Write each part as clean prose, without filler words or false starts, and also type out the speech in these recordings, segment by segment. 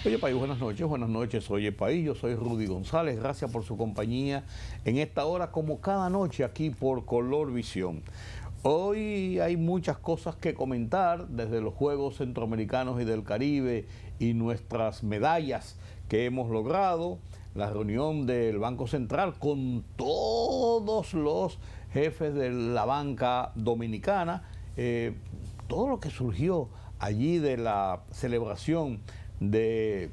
Oye País, buenas noches, Oye País, yo soy Rudy González, gracias por su compañía en esta hora como cada noche aquí por Color Visión. Hoy hay muchas cosas que comentar, desde los Juegos Centroamericanos y del Caribe y nuestras medallas que hemos logrado, la reunión del Banco Central con todos los jefes de la banca dominicana, todo lo que surgió allí de la celebración de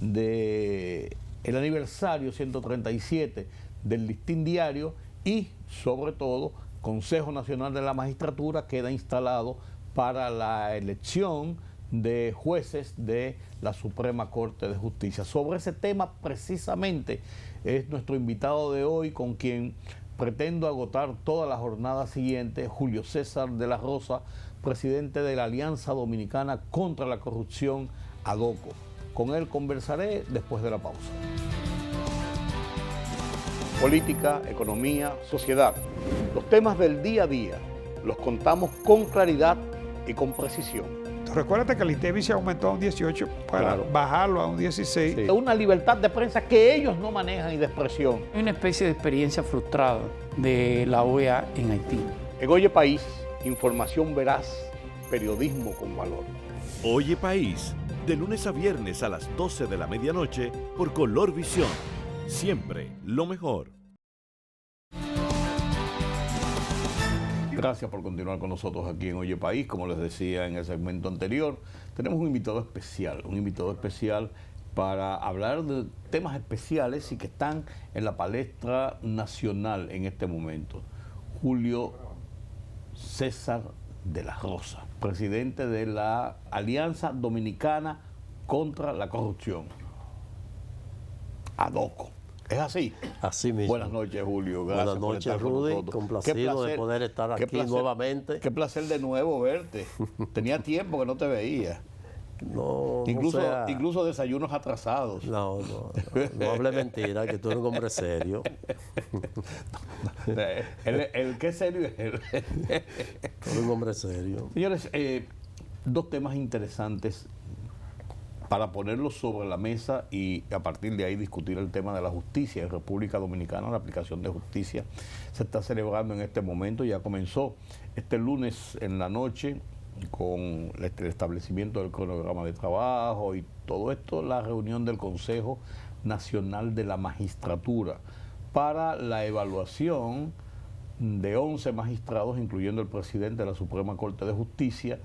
el aniversario 137 del Listín Diario y sobre todo Consejo Nacional de la Magistratura queda instalado para la elección de jueces de la Suprema Corte de Justicia. Sobre ese tema precisamente es nuestro invitado de hoy, con quien pretendo agotar toda la jornada siguiente, Julio César de la Rosa, presidente de la Alianza Dominicana contra la Corrupción, ADOCO. Con él conversaré después de la pausa. Política, economía, sociedad. Los temas del día a día los contamos con claridad y con precisión. Recuérdate que el INTEVI se aumentó a un 18 para bajarlo a un 16. Sí. Una libertad de prensa que ellos no manejan y de expresión. Hay una especie de experiencia frustrada de la OEA en Haití. En Oye País, información veraz, periodismo con valor. Oye País, de lunes a viernes a las 12 de la medianoche por Color Visión. Siempre lo mejor. Gracias por continuar con nosotros aquí en Oye País. Como les decía en el segmento anterior, tenemos un invitado especial para hablar de temas especiales y que están en la palestra nacional en este momento. Julio César de la Rosa, presidente de la Alianza Dominicana contra la Corrupción, ADOCO. ¿Es así? Así mismo. Buenas noches, Julio. Gracias. Buenas noches, Rudy. Complacido de poder estar aquí nuevamente. Qué placer de nuevo verte. Tenía tiempo que no te veía. Incluso desayunos atrasados. No hable mentira, que tú eres un hombre serio. El qué serio es él. Tú eres un hombre serio. Señores, dos temas interesantes para ponerlos sobre la mesa y a partir de ahí discutir el tema de la justicia. En República Dominicana la aplicación de justicia se está celebrando en este momento, ya comenzó este lunes en la noche con el establecimiento del cronograma de trabajo y todo esto, la reunión del Consejo Nacional de la Magistratura para la evaluación de 11 magistrados, incluyendo el presidente de la Suprema Corte de Justicia,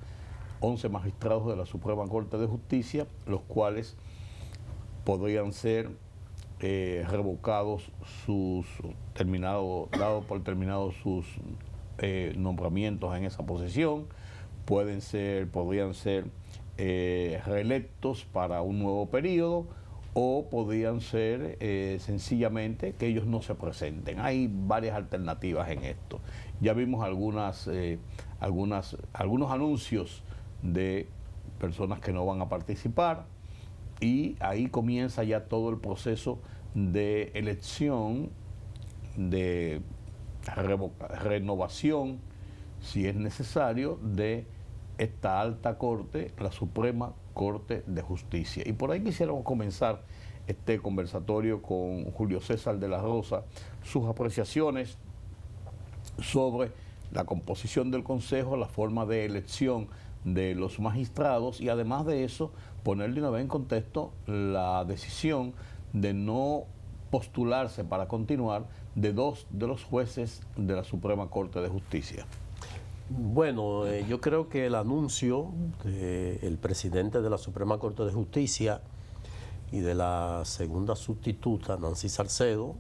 11 magistrados de la Suprema Corte de Justicia, los cuales podrían ser revocados dados por terminados sus nombramientos en esa posición, podrían ser reelectos para un nuevo periodo o podrían ser sencillamente que ellos no se presenten. Hay varias alternativas en esto. Ya vimos algunos anuncios de personas que no van a participar y ahí comienza ya todo el proceso de elección, de renovación, si es necesario, de esta alta corte, la Suprema Corte de Justicia. Y por ahí quisiéramos comenzar este conversatorio con Julio César de la Rosa, sus apreciaciones sobre la composición del Consejo, la forma de elección de los magistrados y además de eso ponerle una vez en contexto la decisión de no postularse para continuar de dos de los jueces de la Suprema Corte de Justicia. Bueno, yo creo que el anuncio del presidente de la Suprema Corte de Justicia y de la segunda sustituta, Nancy Salcedo,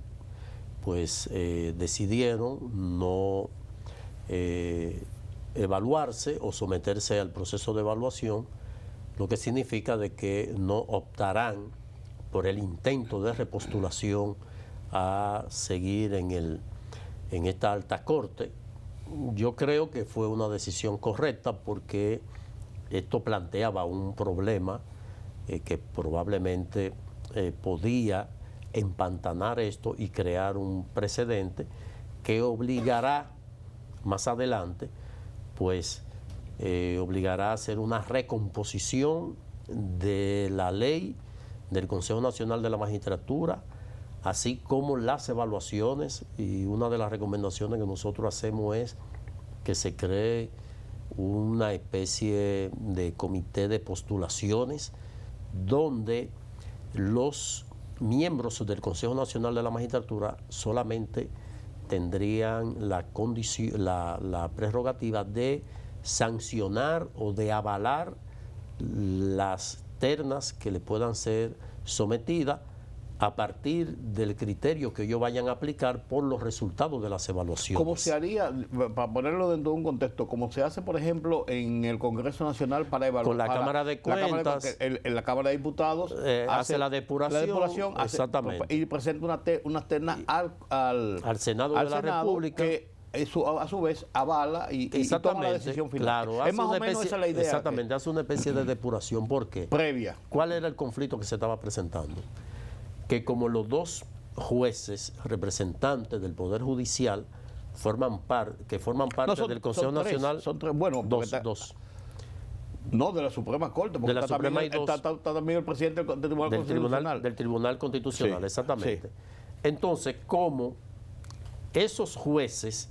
pues decidieron no evaluarse o someterse al proceso de evaluación, lo que significa de que no optarán por el intento de repostulación a seguir en esta alta corte. Yo creo que fue una decisión correcta porque esto planteaba un problema que probablemente podía empantanar esto y crear un precedente que obligará más adelante, pues obligará a hacer una recomposición de la ley del Consejo Nacional de la Magistratura, así como las evaluaciones, y una de las recomendaciones que nosotros hacemos es que se cree una especie de comité de postulaciones donde los miembros del Consejo Nacional de la Magistratura solamente tendrían la prerrogativa de sancionar o de avalar las ternas que le puedan ser sometidas a partir del criterio que ellos vayan a aplicar por los resultados de las evaluaciones. ¿Cómo se haría, para ponerlo dentro de un contexto, como se hace, por ejemplo, en el Congreso Nacional para evaluar? Con la Cámara de Cuentas. En la Cámara de Diputados hace la depuración, exactamente. Y presenta unas ternas al Senado de la República, que a su vez avala y toma la decisión final. Claro, es más o menos esa la idea. Exactamente, hace una especie de depuración. ¿Por qué? Previa. ¿Cuál era el conflicto que se estaba presentando? Que como los dos jueces representantes del Poder Judicial forman parte del Consejo Nacional. Son tres, bueno, dos. No, de la Suprema Corte, porque de la Suprema también, está también el presidente del Tribunal Constitucional. Del Tribunal Constitucional, sí, exactamente. Sí. Entonces, ¿cómo esos jueces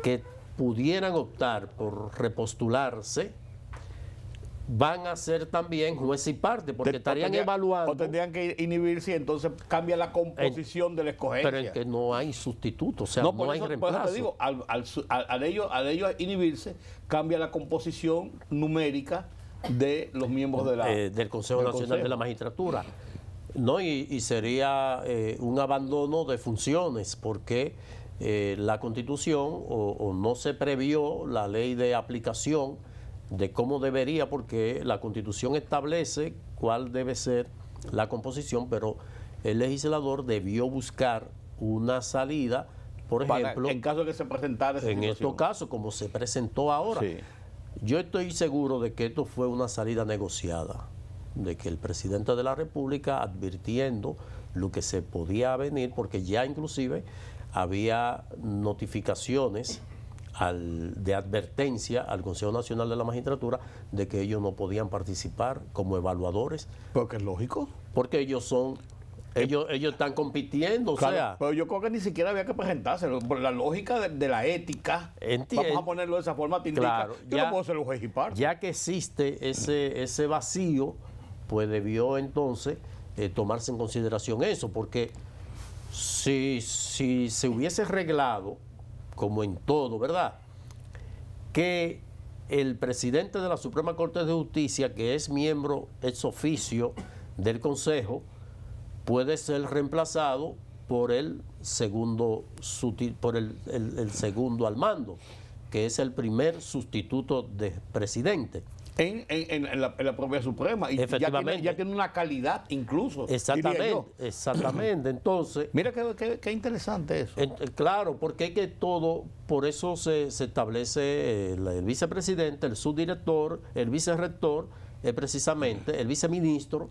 que pudieran optar por repostularse van a ser también juez y parte, porque estarían evaluando. O tendrían que inhibirse y entonces cambia la composición de la escogencia. Pero es que no hay sustituto, o sea, no hay reemplazo. Por eso te digo, al ellos inhibirse, cambia la composición numérica de los miembros del Consejo Nacional de la Magistratura. No, y sería un abandono de funciones, porque la Constitución o no se previó la ley de aplicación de cómo debería, porque la Constitución establece cuál debe ser la composición, pero el legislador debió buscar una salida, por ejemplo, en caso de que se presentara esa en estos casos, como se presentó ahora. Sí. Yo estoy seguro de que esto fue una salida negociada, de que el presidente de la República, advirtiendo lo que se podía venir, porque ya inclusive había notificaciones de advertencia al Consejo Nacional de la Magistratura de que ellos no podían participar como evaluadores. Porque es lógico. Porque ellos están compitiendo, claro, o sea. Pero yo creo que ni siquiera había que presentarse. Por la lógica de la ética, vamos a ponerlo de esa forma, te indica, claro, yo no puedo ser un juez y parte. Ya que existe ese vacío, pues debió entonces tomarse en consideración eso, porque si se hubiese arreglado, como en todo, ¿verdad?, que el presidente de la Suprema Corte de Justicia, que es miembro ex oficio del Consejo, puede ser reemplazado por el segundo al mando, que es el primer sustituto de presidente. En la propia Suprema. Y ya tiene una calidad incluso. Exactamente. Entonces. Mira qué interesante eso. Claro, porque es que todo, por eso se establece el vicepresidente, el subdirector, el vicerrector, precisamente el viceministro,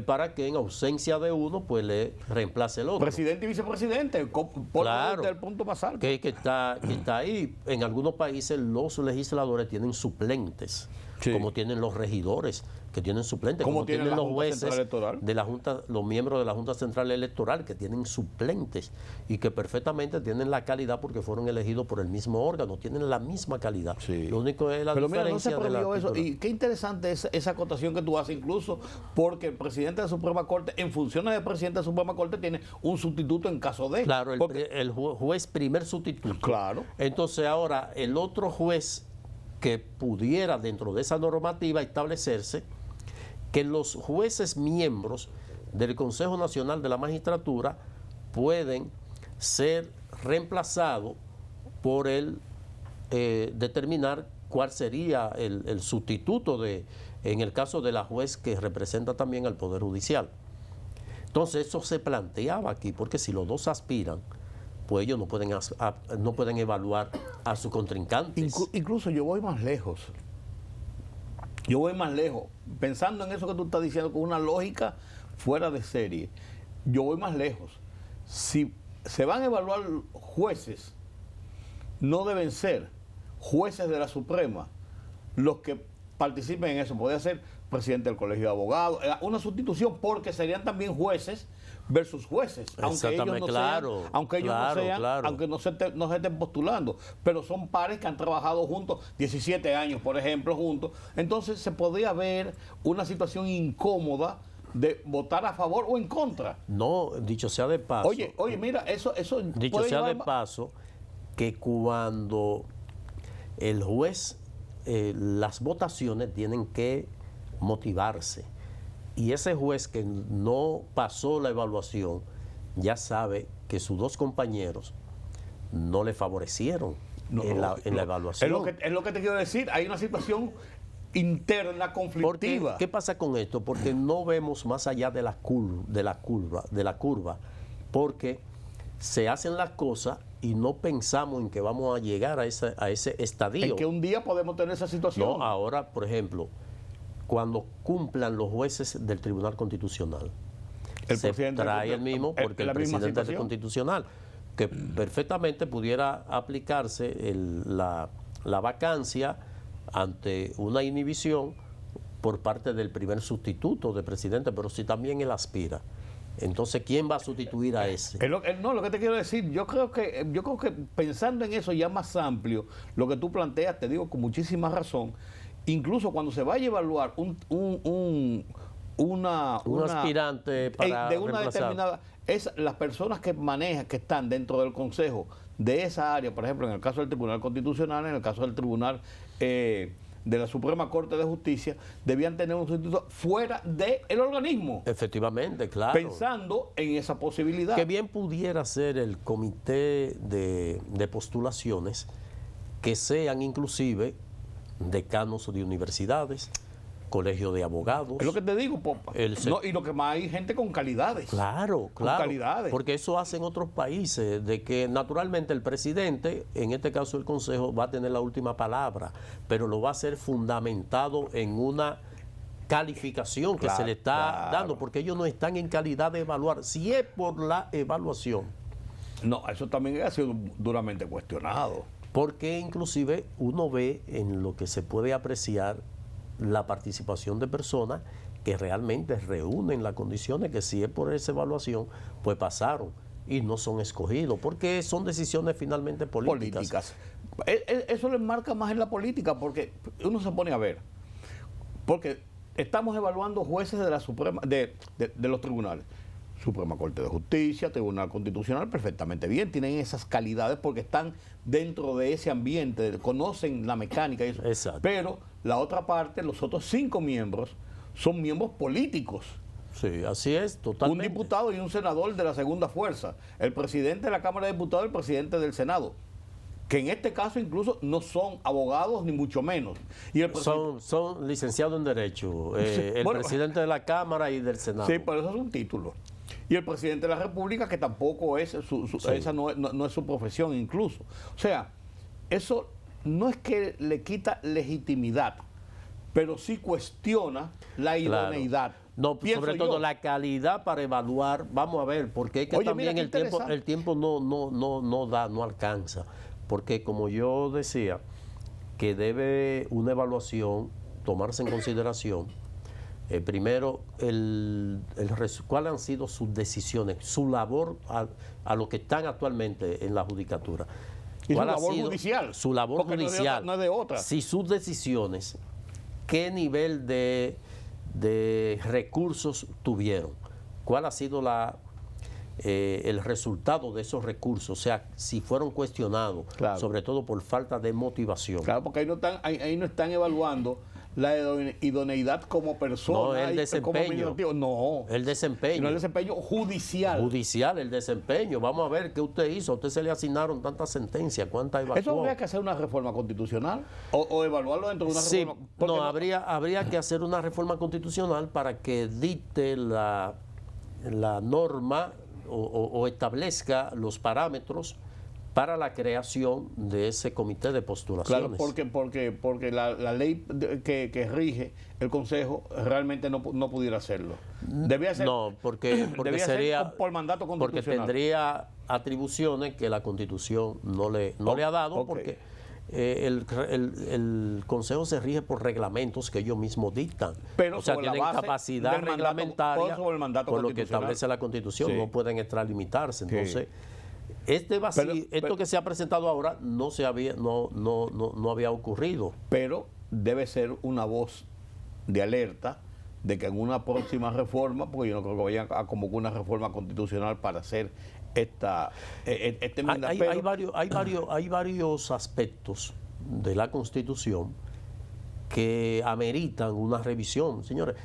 para que en ausencia de uno, pues le reemplace el otro. Presidente y vicepresidente, claro, desde el punto más alto. Que está ahí. En algunos países los legisladores tienen suplentes. Sí. Como tienen los regidores, que tienen suplentes, como tienen los jueces de la Junta, los miembros de la Junta Central Electoral, que tienen suplentes y que perfectamente tienen la calidad porque fueron elegidos por el mismo órgano, tienen la misma calidad. Sí. Lo único es la diferencia. Pero mira, no se previó eso. Y qué interesante es esa acotación que tú haces, incluso porque el presidente de la Suprema Corte, en funciones de presidente de la Suprema Corte, tiene un sustituto en caso de. Claro, el juez primer sustituto. Claro. Entonces ahora el otro juez que pudiera dentro de esa normativa establecerse que los jueces miembros del Consejo Nacional de la Magistratura pueden ser reemplazados por el determinar cuál sería el sustituto en el caso de la juez que representa también al Poder Judicial. Entonces eso se planteaba aquí, porque si los dos aspiran, pues ellos no pueden evaluar a sus contrincantes. Incluso yo voy más lejos. Pensando en eso que tú estás diciendo, con una lógica fuera de serie. Yo voy más lejos. Si se van a evaluar jueces, no deben ser jueces de la Suprema los que participen en eso. Podría ser presidente del Colegio de Abogados, una sustitución porque serían también jueces versus jueces, aunque ellos no claro, sean, aunque ellos claro, no sean, claro. aunque no se estén postulando, pero son pares que han trabajado juntos 17 años, por ejemplo, juntos. Entonces se podría ver una situación incómoda de votar a favor o en contra. No, dicho sea de paso. Oye, mira, eso Dicho puede sea de llevar- paso, que cuando el juez, las votaciones tienen que motivarse. Y ese juez que no pasó la evaluación, ya sabe que sus dos compañeros no le favorecieron en la evaluación. Es lo que te quiero decir. Hay una situación interna Porque, conflictiva. ¿qué pasa con esto? Porque no vemos más allá de la curva, porque se hacen las cosas y no pensamos en que vamos a llegar a ese estadio. En que un día podemos tener esa situación. No, ahora, por ejemplo, cuando cumplan los jueces del Tribunal Constitucional, El se presidente trae el mismo porque el la misma presidente del situación. Constitucional, que perfectamente pudiera aplicarse la vacancia ante una inhibición por parte del primer sustituto de presidente, pero si también él aspira. Entonces, ¿quién va a sustituir a ese? Lo que te quiero decir, yo creo que pensando en eso ya más amplio, lo que tú planteas, te digo con muchísima razón, incluso cuando se vaya a evaluar un aspirante para de una reemplazar. determinada, es las personas que manejan, que están dentro del consejo de esa área, por ejemplo, en el caso del Tribunal Constitucional, en el caso del Tribunal de la Suprema Corte de Justicia, debían tener un sustituto fuera del organismo, Efectivamente, claro. pensando en esa posibilidad. Que bien pudiera ser el comité de postulaciones que sean inclusive decanos de universidades, colegio de abogados. Es lo que te digo, Popa. Y lo que más hay gente con calidades. Claro, claro. calidades. Porque eso hacen otros países, de que naturalmente el presidente, en este caso el Consejo, va a tener la última palabra, pero lo va a hacer fundamentado en una calificación que se le está dando, porque ellos no están en calidad de evaluar. Si es por la evaluación. No, eso también ha sido duramente cuestionado. Porque inclusive uno ve en lo que se puede apreciar la participación de personas que realmente reúnen las condiciones que si es por esa evaluación, pues pasaron y no son escogidos, porque son decisiones finalmente políticas. Eso le marca más en la política, porque uno se pone a ver, porque estamos evaluando jueces de la Suprema, de los tribunales. Suprema Corte de Justicia, Tribunal Constitucional, perfectamente bien, tienen esas calidades porque están dentro de ese ambiente, conocen la mecánica y eso. Exacto. Pero la otra parte, los otros 5 miembros, son miembros políticos. Sí, así es, totalmente. Un diputado y un senador de la segunda fuerza, el presidente de la Cámara de Diputados y el presidente del Senado, que en este caso incluso no son abogados ni mucho menos. Y el son licenciados en Derecho, presidente de la Cámara y del Senado. Sí, pero eso es un título. Y el presidente de la República, que tampoco es esa no es su profesión incluso. O sea, eso no es que le quita legitimidad, pero sí cuestiona la idoneidad. Claro. No, sobre todo la calidad para evaluar. Vamos a ver, porque es que también el tiempo no alcanza. Porque como yo decía, que debe una evaluación tomarse en consideración. Primero, cuáles han sido sus decisiones, su labor a lo que están actualmente en la judicatura. Y su labor judicial. Su labor judicial. No es de otra. Si sus decisiones, qué nivel de recursos tuvieron, cuál ha sido el resultado de esos recursos, o sea, si fueron cuestionados, claro, sobre todo por falta de motivación. Claro, porque ahí no están evaluando la idoneidad como persona. No, el desempeño. No. El desempeño. No, el desempeño judicial. Judicial, el desempeño. Vamos a ver qué usted hizo. A usted se le asignaron tantas sentencias, cuántas evacuó. ¿Eso habría que hacer una reforma constitucional? ¿O evaluarlo dentro de una reforma? No, habría que hacer una reforma constitucional para que dicte la norma o establezca los parámetros para la creación de ese comité de postulaciones. Claro, porque la ley que rige el Consejo realmente no pudiera hacerlo. Debía ser, no, porque sería ser por mandato constitucional. Porque tendría atribuciones que la Constitución no le ha dado, porque el Consejo se rige por reglamentos que ellos mismos dictan. Pero o sea, sobre la tienen base capacidad del mandato, reglamentaria sobre el mandato por lo que constitucional. establece la Constitución, Sí. no pueden extralimitarse. Entonces, Sí. este vacío, Pero- esto que se ha presentado ahora no había ocurrido. Pero debe ser una voz de alerta de que en una próxima reforma, porque yo no creo que vayan a convocar una reforma constitucional para hacer esta enmienda. Hay varios aspectos de la Constitución que ameritan una revisión, señores.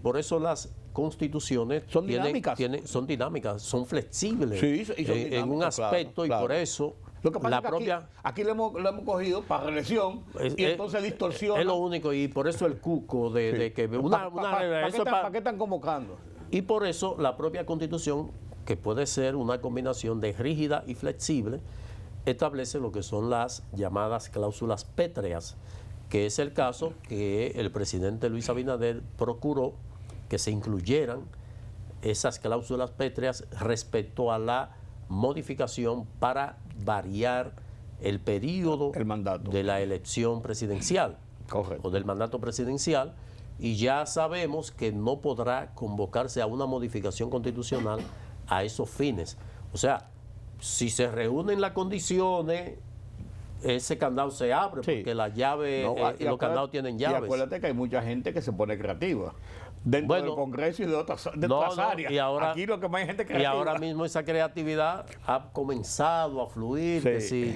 Por eso las constituciones Son dinámicas. son dinámicas, son flexibles Sí, y son en un dinámicas, aspecto, claro. y por eso Lo que pasa la es que propia... aquí lo hemos cogido para reelección y entonces distorsiona. Es lo único, y por eso el cuco de que ¿Para qué están convocando? y por eso la propia Constitución, que puede ser una combinación de rígida y flexible, establece lo que son las llamadas cláusulas pétreas, que es el caso que el presidente Luis Abinader procuró que se incluyeran esas cláusulas pétreas respecto a la modificación para variar el periodo El mandato. de la elección presidencial. Correcto. O del mandato presidencial, y ya sabemos que no podrá convocarse a una modificación constitucional a esos fines. O sea, si se reúnen las condiciones, ese candado se abre, Sí. porque las llaves, los candados tienen llaves. Y acuérdate que hay mucha gente que se pone creativa dentro del Congreso y de otras áreas. Y ahora, aquí lo que más hay gente y creativa. ahora mismo esa creatividad ha comenzado a fluir, Sí.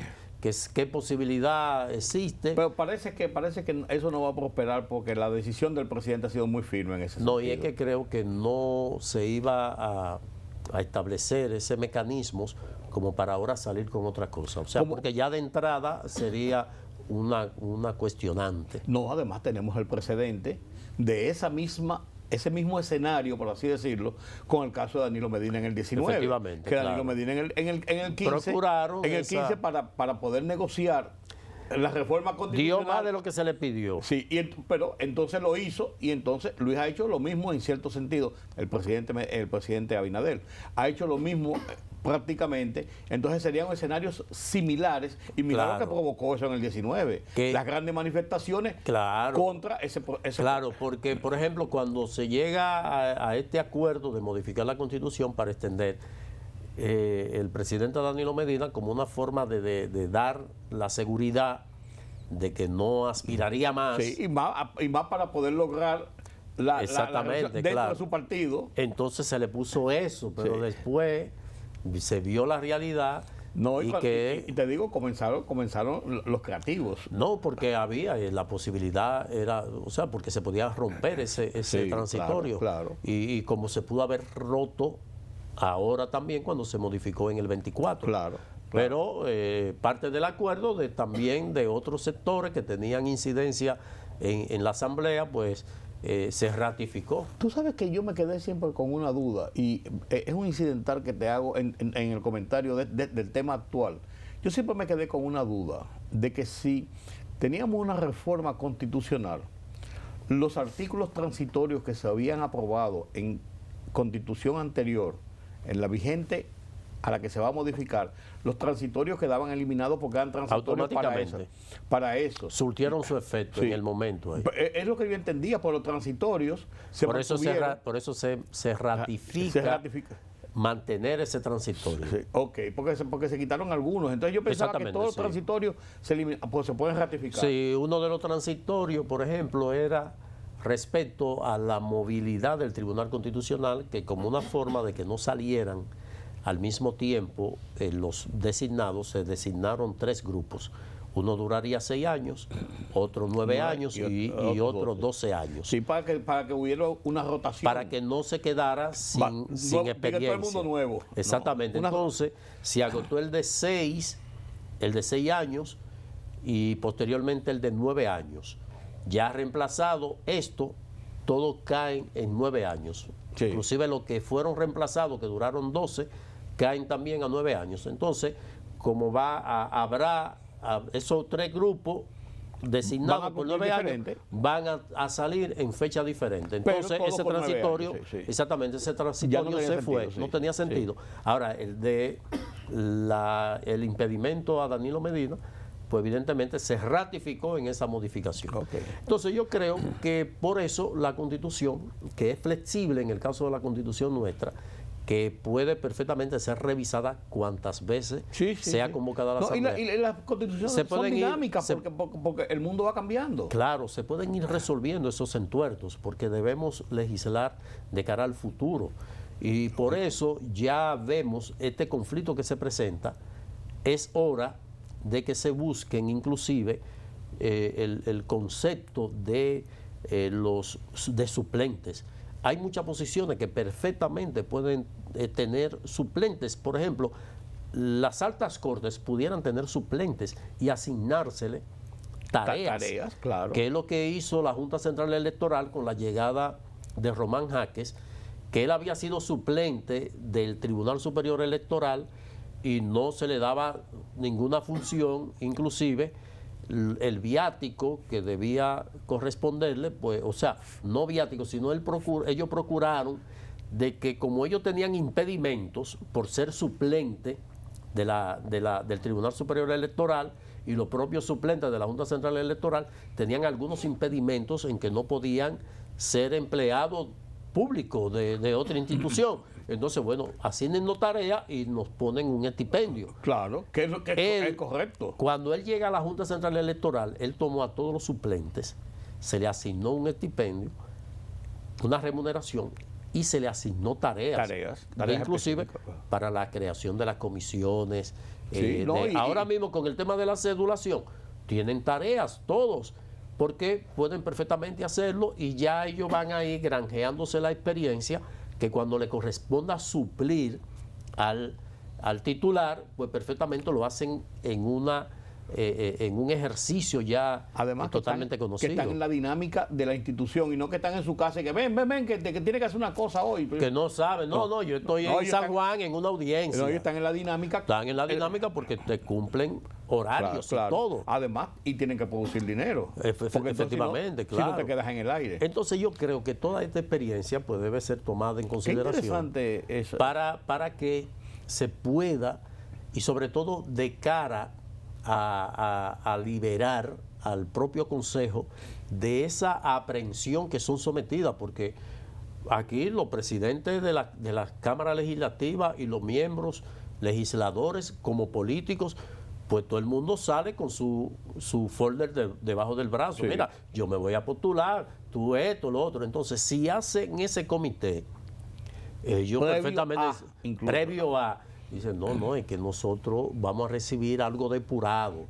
qué posibilidad existe. Pero parece que eso no va a prosperar porque la decisión del presidente ha sido muy firme en ese sentido. No, y es que creo que no se iba a establecer ese mecanismos como para ahora salir con otra cosa. O sea, porque ya de entrada sería una cuestionante. No, además tenemos el precedente de ese mismo escenario, por así decirlo, con el caso de Danilo Medina en el 19. Efectivamente, que Danilo claro. Medina en el 15, Procuraron en el 15 para poder negociar la reforma Dio constitucional. más de lo que se le pidió. Sí, pero entonces lo hizo y entonces Luis ha hecho lo mismo en cierto sentido. El presidente Abinader ha hecho lo mismo prácticamente. Entonces serían escenarios similares y mira lo que provocó eso en el 19. Las grandes manifestaciones contra ese Claro, porque por ejemplo cuando se llega a este acuerdo de modificar la Constitución para extender el presidente Danilo Medina como una forma de dar la seguridad de que no aspiraría más. Sí, y más para poder lograr la dentro de su partido. Entonces se le puso eso, pero después se vio la realidad. No, y te digo, comenzaron los creativos. No, porque había la posibilidad, porque se podía romper ese transitorio. Claro. Y como se pudo haber roto ahora también cuando se modificó en el 24. Claro. Pero parte del acuerdo también de otros sectores que tenían incidencia en la Asamblea, pues se ratificó. Tú sabes que yo me quedé siempre con una duda, y es un incidental que te hago en el comentario del tema actual. Yo siempre me quedé con una duda de que si teníamos una reforma constitucional, los artículos transitorios que se habían aprobado en constitución anterior, en la vigente a la que se va a modificar, los transitorios quedaban eliminados porque eran transitorios para eso. Surtieron su efecto en el momento. Ahí. Es lo que yo entendía, por los transitorios por eso se ratifica mantener ese transitorio. Sí, porque se quitaron algunos. Entonces yo pensaba que todos los transitorios se pueden ratificar. Sí, uno de los transitorios, por ejemplo, era respecto a la movilidad del Tribunal Constitucional, que como una forma de que no salieran al mismo tiempo los designados, se designaron 3 grupos. Uno duraría 6 años, otro 9 años y otro 12 años. Sí, para que hubiera una rotación. Para que no se quedara sin experiencia. Todo el mundo nuevo. Exactamente. Entonces, se agotó el de 6 años y posteriormente el de 9 años. Ya reemplazado esto, todos caen en 9 años. Sí. Inclusive los que fueron reemplazados, que duraron 12, caen también a 9 años. Entonces, como habrá esos 3 grupos designados por 9 años, van a salir en fecha diferente. Entonces, ese transitorio, exactamente, ese transitorio se fue, no tenía sentido. Ahora, el impedimento a Danilo Medina, pues evidentemente se ratificó en esa modificación. Okay. Entonces yo creo que por eso la Constitución, que es flexible en el caso de la Constitución nuestra, que puede perfectamente ser revisada cuantas veces sea convocada la Asamblea. Y las constituciones son dinámicas porque el mundo va cambiando. Claro, se pueden ir resolviendo esos entuertos porque debemos legislar de cara al futuro. Y por eso ya vemos este conflicto que se presenta. Es hora de que se busquen inclusive el concepto de suplentes. Hay muchas posiciones que perfectamente pueden tener suplentes. Por ejemplo, las altas cortes pudieran tener suplentes y asignársele tareas, claro. Que es lo que hizo la Junta Central Electoral con la llegada de Román Jaques, que él había sido suplente del Tribunal Superior Electoral y no se le daba ninguna función, inclusive el viático que debía corresponderle, pues, o sea, no viático, sino ellos procuraron de que como ellos tenían impedimentos por ser suplente del Tribunal Superior Electoral y los propios suplentes de la Junta Central Electoral tenían algunos impedimentos en que no podían ser empleados públicos de otra institución. Entonces, bueno, asignen tarea y nos ponen un estipendio. Claro, que es lo que es correcto. Cuando él llega a la Junta Central Electoral, él tomó a todos los suplentes, se le asignó un estipendio, una remuneración y se le asignó tareas inclusive para la creación de las comisiones. Ahora mismo con el tema de la cedulación, tienen tareas todos, porque pueden perfectamente hacerlo y ya ellos van a ir granjeándose la experiencia que cuando le corresponda suplir al titular, pues perfectamente lo hacen en un ejercicio ya además totalmente conocido. Que están en la dinámica de la institución y no que están en su casa y que ven, que tiene que hacer una cosa hoy. Que no saben, yo estoy en San Juan en una audiencia. No, ellos están en la dinámica. Están en la dinámica porque te cumplen horarios y todo. Además, y tienen que producir dinero. Efectivamente, si no te quedas en el aire. Entonces yo creo que toda esta experiencia pues debe ser tomada en consideración. Qué interesante eso. Para que se pueda, y sobre todo de cara a liberar al propio Consejo de esa aprehensión que son sometidas, porque aquí los presidentes de la Cámara Legislativa y los miembros legisladores como políticos, pues todo el mundo sale con su folder debajo del brazo. Sí. Mira, yo me voy a postular, tú esto, lo otro. Entonces, si hacen ese comité, ellos perfectamente, previo a, dicen, no, es que nosotros vamos a recibir algo depurado,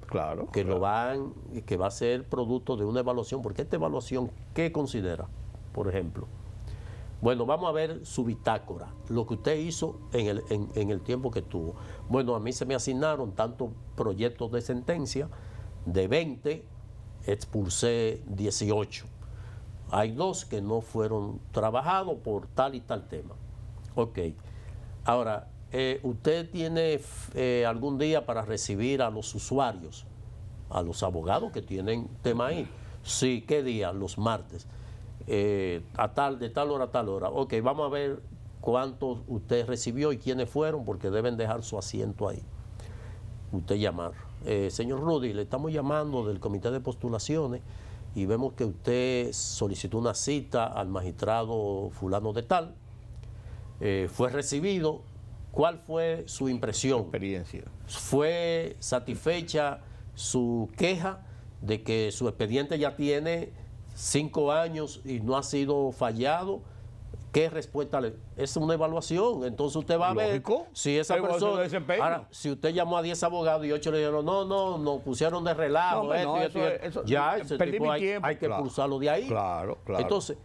que va a ser producto de una evaluación, porque esta evaluación, ¿qué considera? Por ejemplo, bueno, vamos a ver su bitácora, lo que usted hizo en el tiempo que tuvo. Bueno, a mí se me asignaron tantos proyectos de sentencia, de 20, expulsé 18. Hay 2 que no fueron trabajados por tal y tal tema. Ok. Ahora, ¿usted tiene algún día para recibir a los usuarios, a los abogados que tienen tema ahí? Sí, ¿qué día? Los martes. De tal hora a tal hora. Ok, vamos a ver cuántos usted recibió y quiénes fueron, porque deben dejar su asiento ahí. Usted llamar. Señor Rudy, le estamos llamando del comité de postulaciones y vemos que usted solicitó una cita al magistrado fulano de tal. Fue recibido. ¿Cuál fue su impresión? Experiencia. ¿Fue satisfecha su queja de que su expediente ya tiene 5 años y no ha sido fallado? ¿Qué respuesta le? Es una evaluación. Entonces usted va a ver si esa persona. Ahora, si usted llamó a 10 abogados y 8 le dijeron, no, nos pusieron de relajo, esto, ya ese tipo hay que expulsarlo de ahí. Claro. Entonces,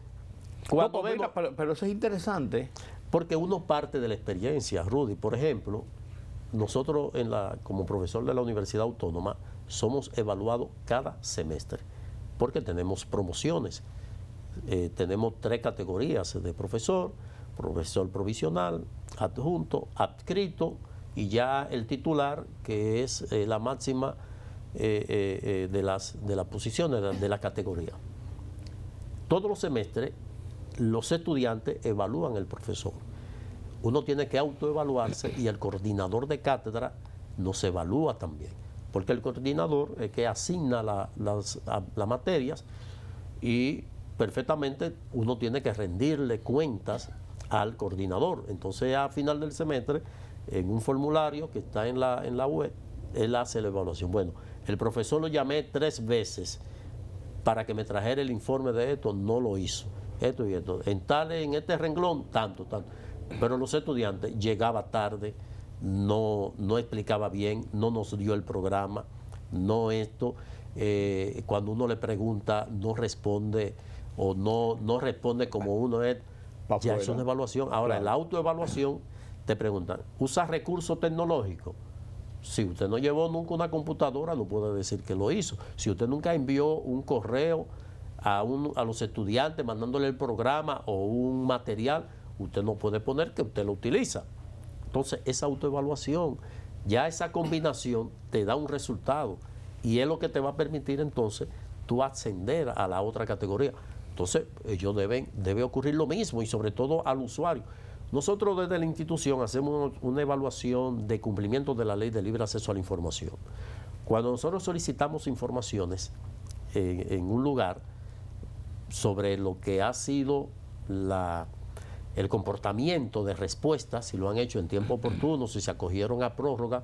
cuando vemos. Pero eso es interesante. Porque uno parte de la experiencia, Rudy. Por ejemplo, nosotros como profesor de la Universidad Autónoma somos evaluados cada semestre porque tenemos promociones. Tenemos 3 categorías de profesor provisional, adjunto, adscrito y ya el titular, que es la máxima de las posiciones de la categoría. Todos los semestres los estudiantes evalúan al profesor. Uno tiene que autoevaluarse y el coordinador de cátedra nos evalúa también. porque el coordinador es que asigna las materias y perfectamente uno tiene que rendirle cuentas al coordinador. Entonces, a final del semestre, en un formulario que está en la web, él hace la evaluación. Bueno, el profesor lo llamé 3 veces para que me trajera el informe de esto, no lo hizo. Esto y esto. En este renglón, tanto. Pero los estudiantes llegaba tarde, no explicaba bien, no nos dio el programa, no esto. Cuando uno le pregunta, no responde o no responde como uno es. Ya es una evaluación. Ahora, claro, en la autoevaluación te preguntan, ¿usa recursos tecnológicos? Si usted no llevó nunca una computadora, no puede decir que lo hizo. Si usted nunca envió un correo a los estudiantes mandándole el programa o un material, usted no puede poner que usted lo utiliza. Entonces, esa autoevaluación, ya esa combinación te da un resultado y es lo que te va a permitir entonces tú ascender a la otra categoría. Entonces, ellos debe ocurrir lo mismo y sobre todo al usuario. Nosotros desde la institución hacemos una evaluación de cumplimiento de la ley de libre acceso a la información. Cuando nosotros solicitamos informaciones en un lugar sobre lo que ha sido el comportamiento de respuesta, si lo han hecho en tiempo oportuno, si se acogieron a prórroga,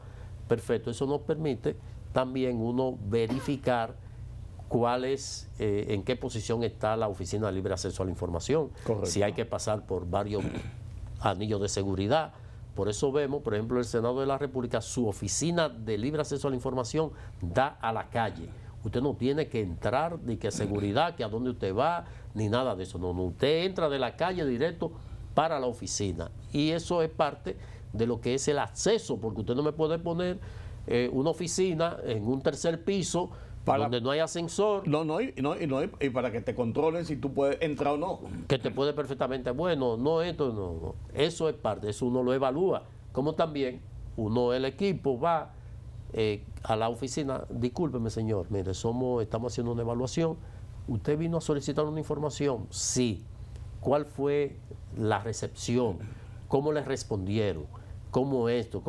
perfecto. Eso nos permite también uno verificar en qué posición está la Oficina de Libre Acceso a la Información. Correcto. Si hay que pasar por varios anillos de seguridad. Por eso vemos, por ejemplo, el Senado de la República, su Oficina de Libre Acceso a la Información da a la calle. Usted no tiene que entrar, ni que seguridad, que a dónde usted va, ni nada de eso. No, usted entra de la calle directo para la oficina. Y eso es parte de lo que es el acceso, porque usted no me puede poner una oficina en un tercer piso donde no hay ascensor. Y para que te controlen si tú puedes entrar o no. Que te puede perfectamente, no. Eso es parte, eso uno lo evalúa. Como también el equipo va a la oficina, discúlpeme señor, mire, estamos haciendo una evaluación, ¿usted vino a solicitar una información? Sí. ¿Cuál fue la recepción? ¿Cómo le respondieron? ¿Cómo esto?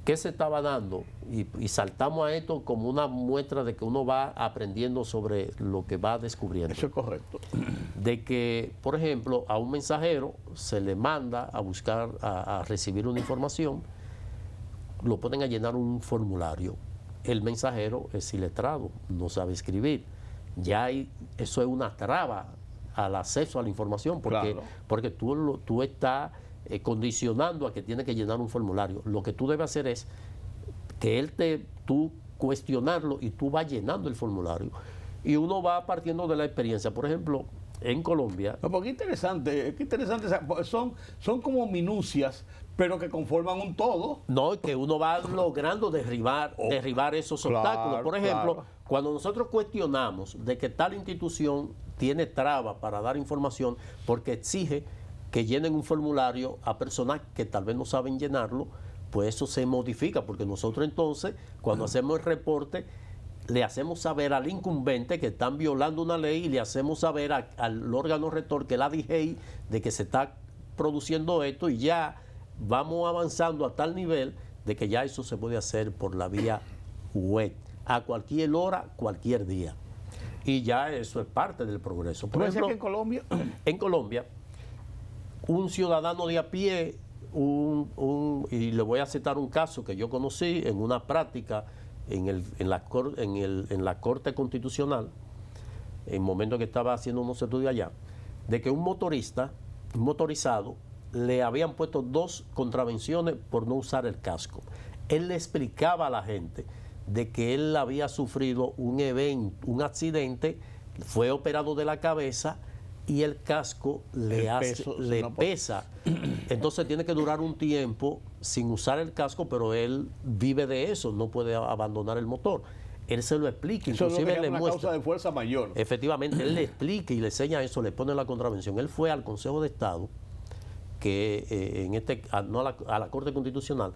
¿Qué se estaba dando? Y saltamos a esto como una muestra de que uno va aprendiendo sobre lo que va descubriendo. Eso es correcto. De que, por ejemplo, a un mensajero se le manda a buscar, a recibir una información, lo ponen a llenar un formulario. El mensajero es iletrado, no sabe escribir. Eso es una traba al acceso a la información, porque tú estás condicionando a que tiene que llenar un formulario. Lo que tú debes hacer es que tú cuestionarlo y tú vas llenando el formulario. Y uno va partiendo de la experiencia. Por ejemplo, en Colombia... No, porque qué interesante. Son como minucias, pero que conforman un todo. No, que uno va logrando derribar esos obstáculos. Por ejemplo, cuando nosotros cuestionamos de que tal institución tiene trabas para dar información porque exige que llenen un formulario a personas que tal vez no saben llenarlo, pues eso se modifica, porque nosotros entonces, cuando hacemos el reporte, le hacemos saber al incumbente que están violando una ley y le hacemos saber al órgano rector, que es la DGI, de que se está produciendo esto y ya vamos avanzando a tal nivel de que ya eso se puede hacer por la vía web, a cualquier hora, cualquier día. Y ya eso es parte del progreso. Por ejemplo, que en Colombia, un ciudadano de a pie, y le voy a citar un caso que yo conocí en una práctica en la Corte Constitucional, en el momento que estaba haciendo unos estudios allá, de que un motorizado, le habían puesto 2 contravenciones por no usar el casco. Él le explicaba a la gente de que él había sufrido un accidente, fue operado de la cabeza y el casco le pesa. Entonces tiene que durar un tiempo sin usar el casco, pero él vive de eso, no puede abandonar el motor. Él se lo explica, inclusive él le muestra. Causa de fuerza mayor. Efectivamente, él le explica y le enseña eso, le pone la contravención. Él fue al Consejo de Estado, a la Corte Constitucional,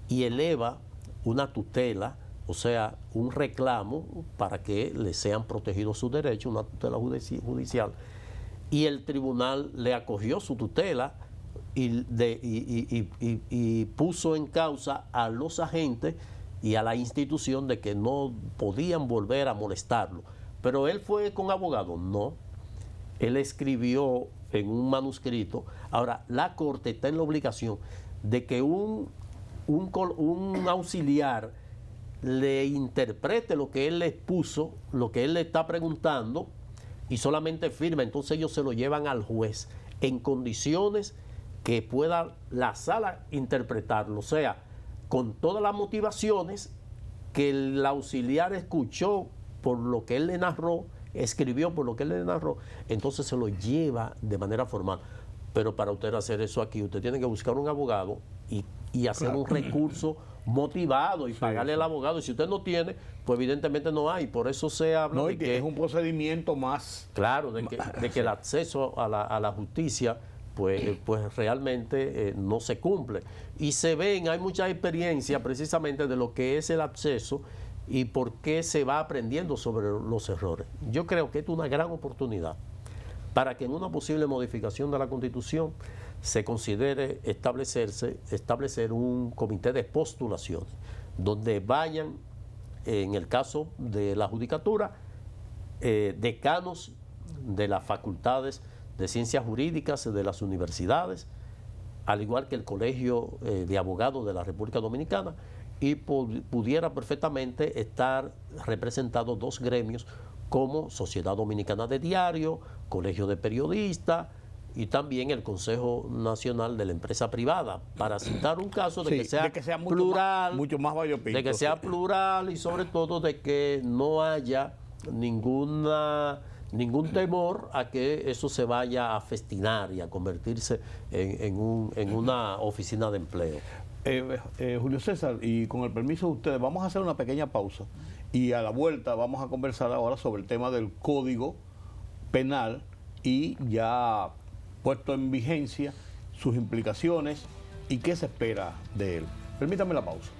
y eleva una tutela, o sea, un reclamo para que le sean protegidos sus derechos, una tutela judicial. Y el tribunal le acogió su tutela y puso en causa a los agentes y a la institución de que no podían volver a molestarlo. Pero él fue con abogado, no. Él escribió en un manuscrito. Ahora, la Corte está en la obligación de que un auxiliar le interprete lo que él le expuso, lo que él le está preguntando, y solamente firma. Entonces ellos se lo llevan al juez en condiciones que pueda la sala interpretarlo, o sea, con todas las motivaciones que el auxiliar escuchó por lo que él le narró, escribió por lo que él le narró, entonces se lo lleva de manera formal. Pero para usted hacer eso aquí, usted tiene que buscar un abogado y hacer un recurso motivado y pagarle al abogado. Y si usted no tiene, pues evidentemente no hay. Por eso se habla de que es un procedimiento más... Claro, de que el acceso a la justicia pues realmente no se cumple. Y hay mucha experiencia precisamente de lo que es el acceso y por qué se va aprendiendo sobre los errores. Yo creo que es una gran oportunidad para que en una posible modificación de la Constitución se considere establecer un comité de postulaciones, donde vayan, en el caso de la judicatura, decanos de las facultades de ciencias jurídicas de las universidades, al igual que el Colegio de Abogados de la República Dominicana, y pudiera perfectamente estar representados dos gremios como Sociedad Dominicana de Diario, Colegio de Periodistas y también el Consejo Nacional de la Empresa Privada, para citar un caso de que sea plural, mucho más variopinto, de que sea plural y sobre todo de que no haya ningún temor a que eso se vaya a festinar y a convertirse en una oficina de empleo. Julio César, y con el permiso de ustedes, vamos a hacer una pequeña pausa y a la vuelta vamos a conversar ahora sobre el tema del Código Penal y ya puesto en vigencia sus implicaciones y qué se espera de él. Permítame la pausa.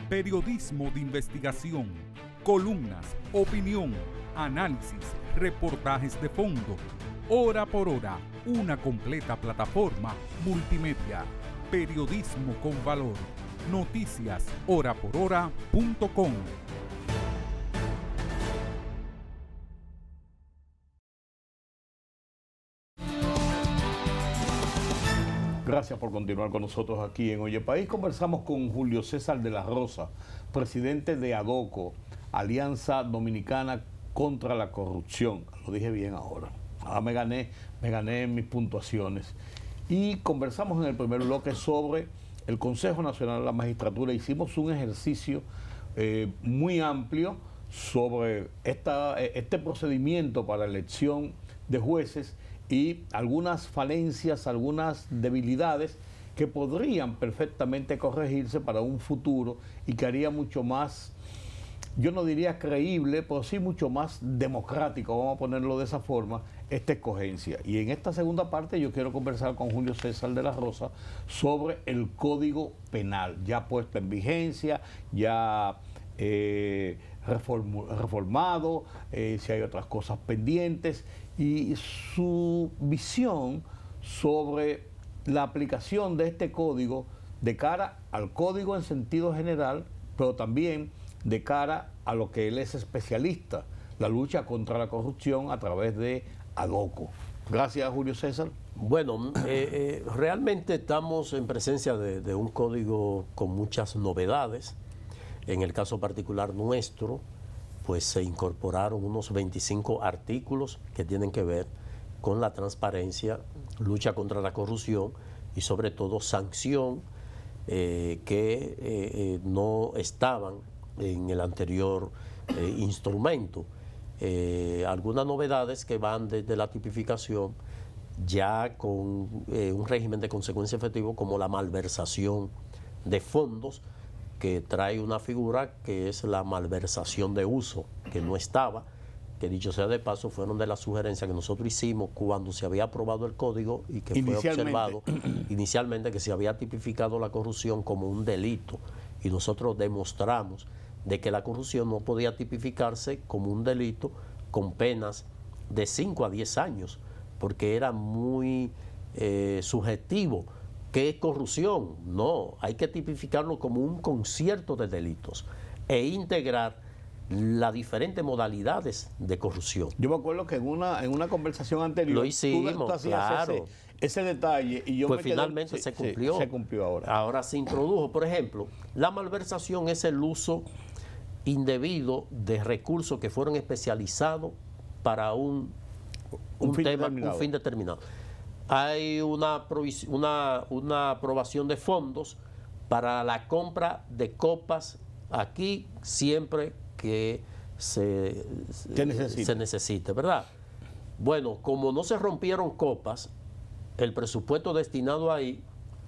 Periodismo de investigación, columnas, opinión, análisis, reportajes de fondo. Hora por hora, una completa plataforma multimedia. Periodismo con valor. Noticias horaporhora.com. Gracias por continuar con nosotros aquí en Oye País. Conversamos con Julio César de la Rosa, presidente de ADOCO, Alianza Dominicana contra la Corrupción. Lo dije bien ahora. Me gané en mis puntuaciones. Y conversamos en el primer bloque sobre el Consejo Nacional de la Magistratura. Hicimos un ejercicio muy amplio sobre este procedimiento para elección de jueces y algunas falencias, algunas debilidades que podrían perfectamente corregirse para un futuro y que haría mucho más, yo no diría creíble, pero sí mucho más democrático, vamos a ponerlo de esa forma, esta escogencia. Y en esta segunda parte yo quiero conversar con Julio César de la Rosa sobre el Código Penal, ya puesto en vigencia, ya reformado, si hay otras cosas pendientes, y su visión sobre la aplicación de este código de cara al código en sentido general, pero también de cara a lo que él es especialista, la lucha contra la corrupción a través de ADOCO. Gracias, Julio César. Bueno, realmente estamos en presencia de un código con muchas novedades. En el caso particular nuestro, pues se incorporaron unos 25 artículos que tienen que ver con la transparencia, lucha contra la corrupción y sobre todo sanción que no estaban en el anterior instrumento. Algunas novedades que van desde la tipificación ya con un régimen de consecuencia efectivo como la malversación de fondos, que trae una figura que es la malversación de uso, que no estaba, que dicho sea de paso fueron de las sugerencias que nosotros hicimos cuando se había aprobado el código y que fue observado inicialmente que se había tipificado la corrupción como un delito, y nosotros demostramos de que la corrupción no podía tipificarse como un delito con penas de 5 a 10 años, porque era muy subjetivo. ¿Qué es corrupción? No, hay que tipificarlo como un concierto de delitos e integrar las diferentes modalidades de corrupción. Yo me acuerdo que en una conversación anterior lo hicimos, tú hacías claro. ese detalle y yo pues me quedé, finalmente se cumplió. Sí, se cumplió ahora. Ahora se introdujo, por ejemplo, la malversación es el uso indebido de recursos que fueron especializados para un fin determinado. Hay una aprobación de fondos para la compra de copas aquí siempre que se necesite, ¿verdad? Bueno, como no se rompieron copas, el presupuesto destinado ahí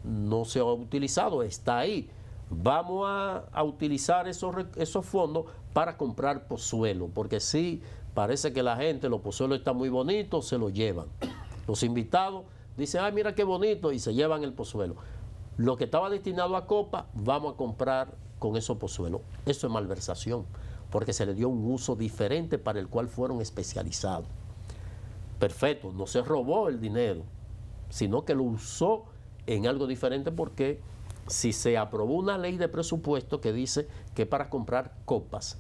no se ha utilizado, está ahí. Vamos a utilizar esos fondos para comprar pozuelo, porque sí, parece que la gente, los pozuelos están muy bonitos, se los llevan. Los invitados dicen, ay, mira qué bonito, y se llevan el pozuelo. Lo que estaba destinado a copa, vamos a comprar con esos pozuelos. Eso es malversación, porque se le dio un uso diferente para el cual fueron especializados. Perfecto, no se robó el dinero, sino que lo usó en algo diferente, porque si se aprobó una ley de presupuesto que dice que para comprar copas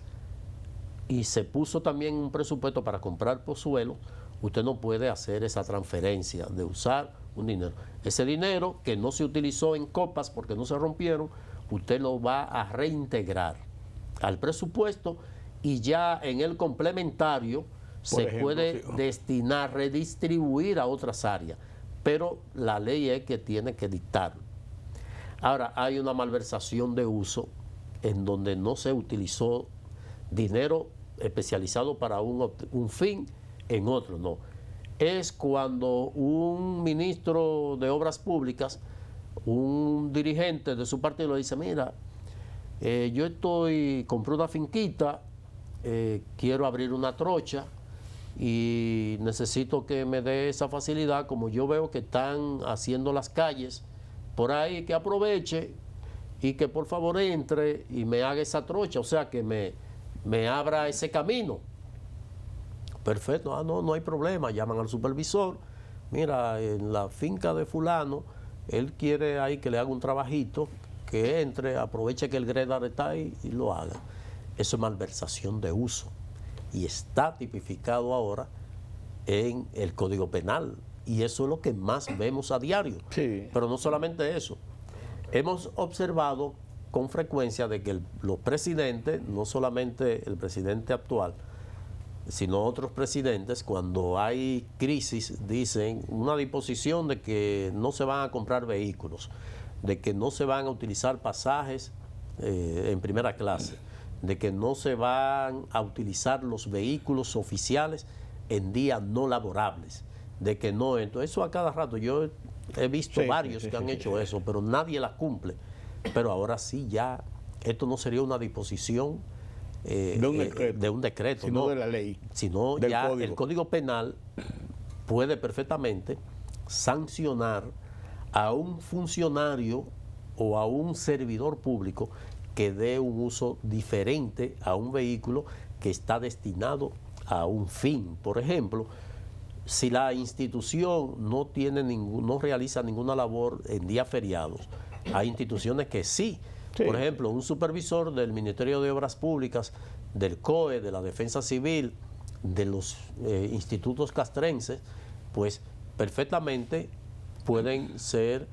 y se puso también un presupuesto para comprar pozuelos, usted no puede hacer esa transferencia de usar un dinero. Ese dinero que no se utilizó en copas porque no se rompieron, usted lo va a reintegrar al presupuesto y ya en el complementario puede destinar, redistribuir a otras áreas. Pero la ley es que tiene que dictarlo. Ahora, hay una malversación de uso en donde no se utilizó dinero especializado para un fin en otro, no. Es cuando un ministro de Obras Públicas, un dirigente de su partido le dice, mira, yo compré una finquita, quiero abrir una trocha y necesito que me dé esa facilidad, como yo veo que están haciendo las calles por ahí, que aproveche y que por favor entre y me haga esa trocha, o sea, que me abra ese camino. Perfecto, no hay problema, llaman al supervisor, mira, en la finca de fulano, él quiere ahí que le haga un trabajito, que entre, aproveche que el gredar está ahí y lo haga. Eso es malversación de uso y está tipificado ahora en el Código Penal, y eso es lo que más vemos a diario. Sí. Pero no solamente eso, hemos observado con frecuencia de que los presidentes, no solamente el presidente actual, sino otros presidentes, cuando hay crisis, dicen una disposición de que no se van a comprar vehículos, de que no se van a utilizar pasajes en primera clase, de que no se van a utilizar los vehículos oficiales en días no laborables, de que no, entonces eso a cada rato, yo he visto varios que han hecho eso, pero nadie la cumple. Pero ahora sí, ya, esto no sería una disposición de un decreto, sino no, de la ley, sino ya el Código Penal puede perfectamente sancionar a un funcionario o a un servidor público que dé un uso diferente a un vehículo que está destinado a un fin. Por ejemplo, si la institución no realiza ninguna labor en días feriados, hay instituciones que sí. Por ejemplo, un supervisor del Ministerio de Obras Públicas, del COE, de la Defensa Civil, de los institutos castrenses, pues perfectamente pueden ser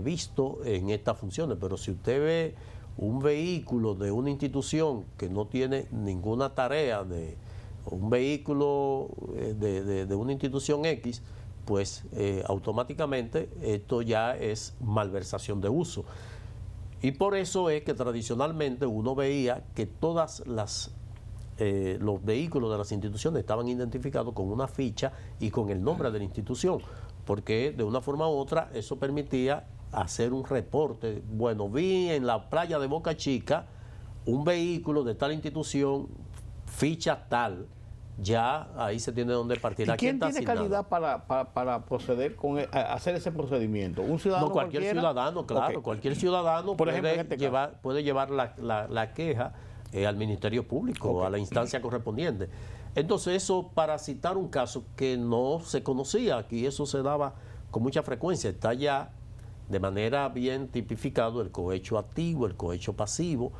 vistos en estas funciones. Pero si usted ve un vehículo de una institución que no tiene ninguna tarea, un vehículo de una institución X, pues automáticamente esto ya es malversación de uso. Y por eso es que tradicionalmente uno veía que todas los vehículos de las instituciones estaban identificados con una ficha y con el nombre de la institución, porque de una forma u otra eso permitía hacer un reporte. Bueno, vi en la playa de Boca Chica un vehículo de tal institución, ficha tal, ya ahí se tiene donde partir. ¿Y quién tiene calidad para proceder a hacer ese procedimiento? ¿Un ciudadano? No, cualquier ciudadano, claro, cualquier ciudadano puede llevar la queja al Ministerio Público, a la instancia correspondiente. Entonces eso, para citar un caso que no se conocía aquí, eso se daba con mucha frecuencia. Está ya de manera bien tipificado el cohecho activo, el cohecho pasivo.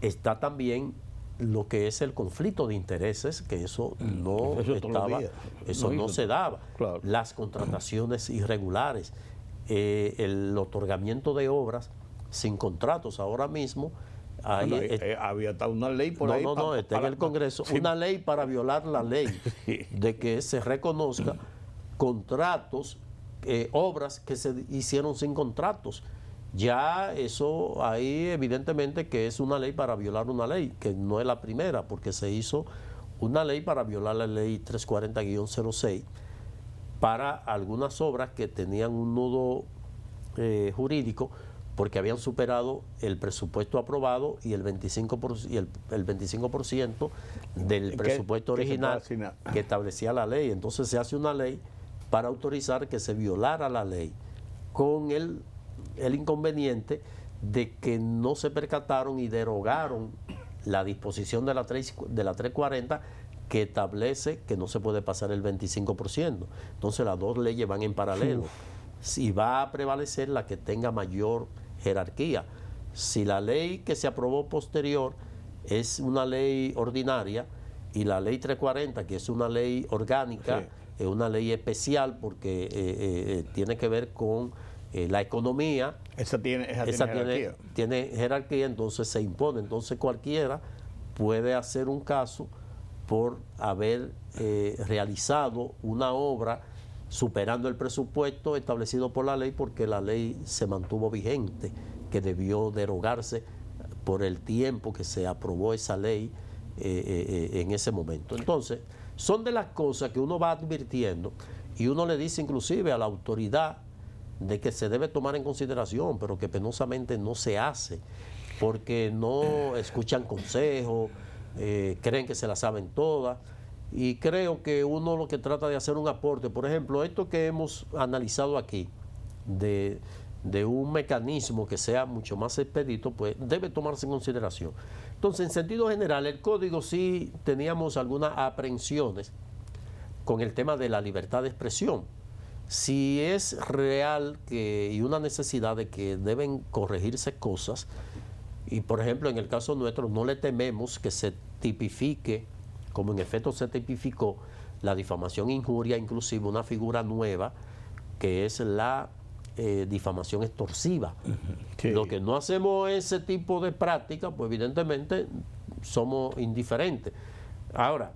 Está también lo que es el conflicto de intereses, que eso no estaba, eso no se daba. Claro. Las contrataciones irregulares, el otorgamiento de obras sin contratos. Ahora mismo había hasta una ley por ahí. No, está en el Congreso. Sí. Una ley para violar la ley de que se reconozca contratos, obras que se hicieron sin contratos. Ya eso ahí evidentemente que es una ley para violar una ley, que no es la primera, porque se hizo una ley para violar la ley 340-06 para algunas obras que tenían un nudo jurídico porque habían superado el presupuesto aprobado y el 25% del presupuesto original que establecía la ley. Entonces se hace una ley para autorizar que se violara la ley, con el inconveniente de que no se percataron y derogaron la disposición de la 340 que establece que no se puede pasar el 25%. Entonces las dos leyes van en paralelo. Si va a prevalecer la que tenga mayor jerarquía. Si la ley que se aprobó posterior es una ley ordinaria y la ley 340, que es una ley orgánica, es una ley especial porque tiene que ver con la economía, esa tiene jerarquía, entonces se impone. Entonces cualquiera puede hacer un caso por haber realizado una obra superando el presupuesto establecido por la ley, porque la ley se mantuvo vigente, que debió derogarse por el tiempo que se aprobó esa ley en ese momento. Entonces, son de las cosas que uno va advirtiendo y uno le dice inclusive a la autoridad de que se debe tomar en consideración, pero que penosamente no se hace, porque no escuchan consejos, creen que se la saben todas. Y creo que uno lo que trata de hacer un aporte, por ejemplo, esto que hemos analizado aquí, de un mecanismo que sea mucho más expedito, pues debe tomarse en consideración. Entonces, en sentido general, el código sí teníamos algunas aprehensiones con el tema de la libertad de expresión. Si es real y una necesidad de que deben corregirse cosas, y por ejemplo, en el caso nuestro no le tememos que se tipifique, como en efecto se tipificó, la difamación e injuria, inclusive una figura nueva, que es la difamación extorsiva. Sí. Lo que no hacemos ese tipo de práctica, pues evidentemente somos indiferentes. Ahora,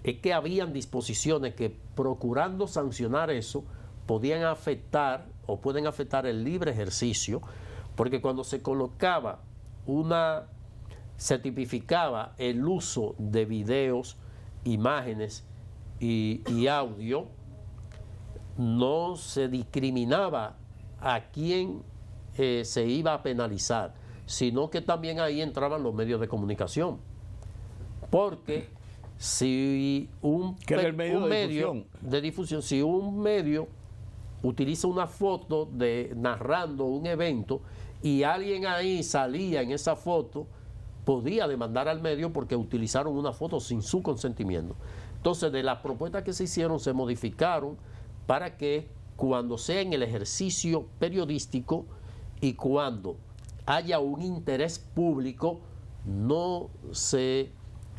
es que habían disposiciones que, procurando sancionar eso, podían afectar o pueden afectar el libre ejercicio, porque cuando se colocaba se tipificaba el uso de videos, imágenes y audio, no se discriminaba a quién se iba a penalizar, sino que también ahí entraban los medios de comunicación. Porque si un medio de difusión, si un medio utiliza una foto narrando un evento y alguien ahí salía en esa foto, podía demandar al medio porque utilizaron una foto sin su consentimiento. Entonces, de las propuestas que se hicieron, se modificaron para que cuando sea en el ejercicio periodístico y cuando haya un interés público, no se